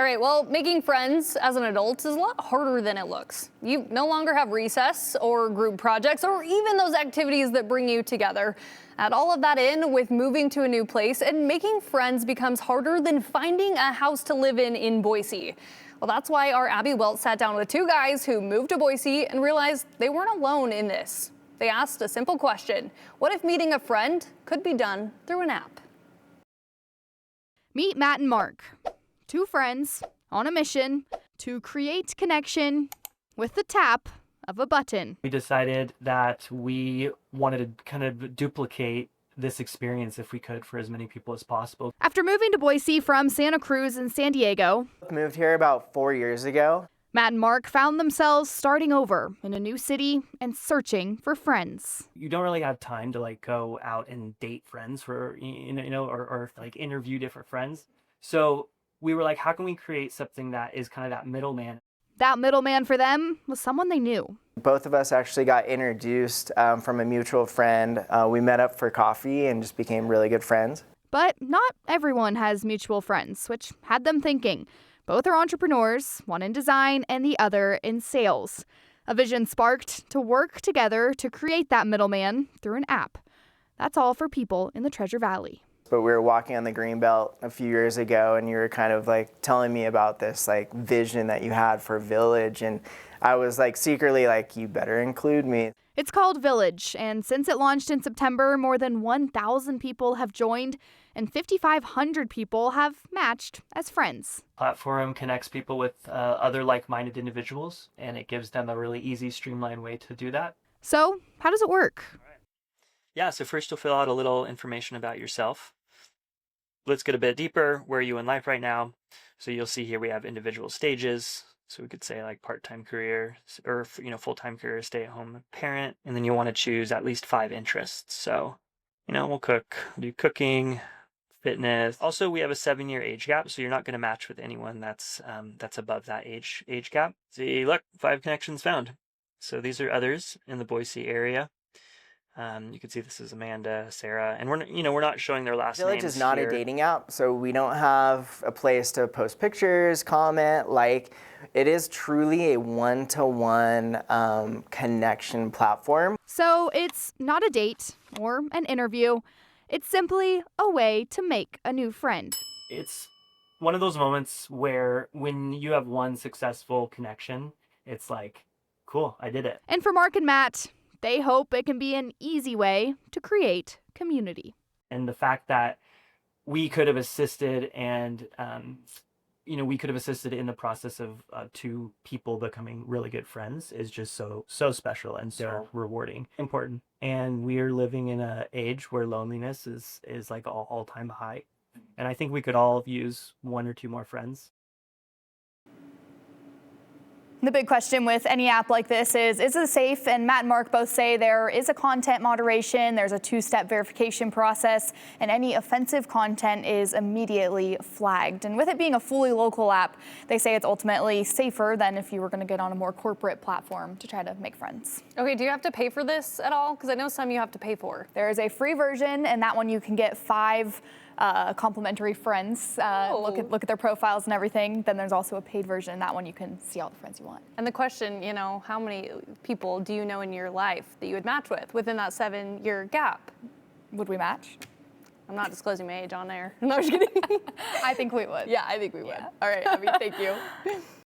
All right, well, making friends as an adult is a lot harder than it looks. You no longer have recess or group projects or even those activities that bring you together. Add all of that in with moving to a new place, and making friends becomes harder than finding a house to live in Boise. Well, that's why our Abby Welt sat down with two guys who moved to Boise and realized they weren't alone in this. They asked a simple question: what if meeting a friend could be done through an app? Meet Matt and Mark, two friends on a mission to create connection with the tap of a button. We decided that we wanted to kind of duplicate this experience if we could for as many people as possible. After moving to Boise from Santa Cruz and San Diego, Moved here about 4 years ago. Matt and Mark found themselves starting over in a new city and searching for friends. You don't really have time to go out and date friends for, or interview different friends. So we were like, how can we create something that is kind of that middleman? That middleman for them was someone they knew. Both of us actually got introduced from a mutual friend. We met up for coffee and just became really good friends. But not everyone has mutual friends, which had them thinking. Both are entrepreneurs, one in design and the other in sales. A vision sparked to work together to create that middleman through an app. That's all for people in the Treasure Valley. But we were walking on the Greenbelt a few years ago, and you were kind of telling me about this vision that you had for Village, and I was secretly you better include me. It's called Village, and since it launched in September, more than 1,000 people have joined and 5,500 people have matched as friends. Platform connects people with other like-minded individuals, and it gives them a really easy, streamlined way to do that. So, how does it work? Yeah, so first you'll fill out a little information about yourself. Let's get a bit deeper. Where are you in life right now? So you'll see here we have individual stages. So we could say part-time career or full-time career, stay-at-home parent. And then you want to choose at least 5 interests. So, we'll do cooking, fitness. Also, we have a 7-year age gap, so you're not going to match with anyone that's above that age gap. See, look, 5 connections found. So these are others in the Boise area. You can see this is Amanda, Sarah, and we're not showing their last names. Village is not here. a dating app, so we don't have a place to post pictures, comment, It is truly a one-to-one connection platform. So it's not a date or an interview. It's simply a way to make a new friend. It's one of those moments where when you have one successful connection, it's cool, I did it. And for Mark and Matt, they hope it can be an easy way to create community. And the fact that we could have assisted and, we could have assisted in the process of 2 people becoming really good friends is just so special and so rewarding, important. And we're living in an age where loneliness is all-time high. And I think we could all use 1 or 2 more friends. The big question with any app like this is it safe? And Matt and Mark both say there is a content moderation, there's a 2-step verification process, and any offensive content is immediately flagged. And with it being a fully local app, they say it's ultimately safer than if you were going to get on a more corporate platform to try to make friends. Okay, do you have to pay for this at all? Because I know some you have to pay for. There is a free version, and that one you can get 5 complimentary friends. Look at their profiles and everything. Then there's also a paid version. That one you can see all the friends you want. And the question, how many people do you know in your life that you would match with within that 7-year gap? Would we match? I'm not disclosing my age on air. No, I'm just kidding. I think we would. Yeah, I think we would. All right, Abby, thank you.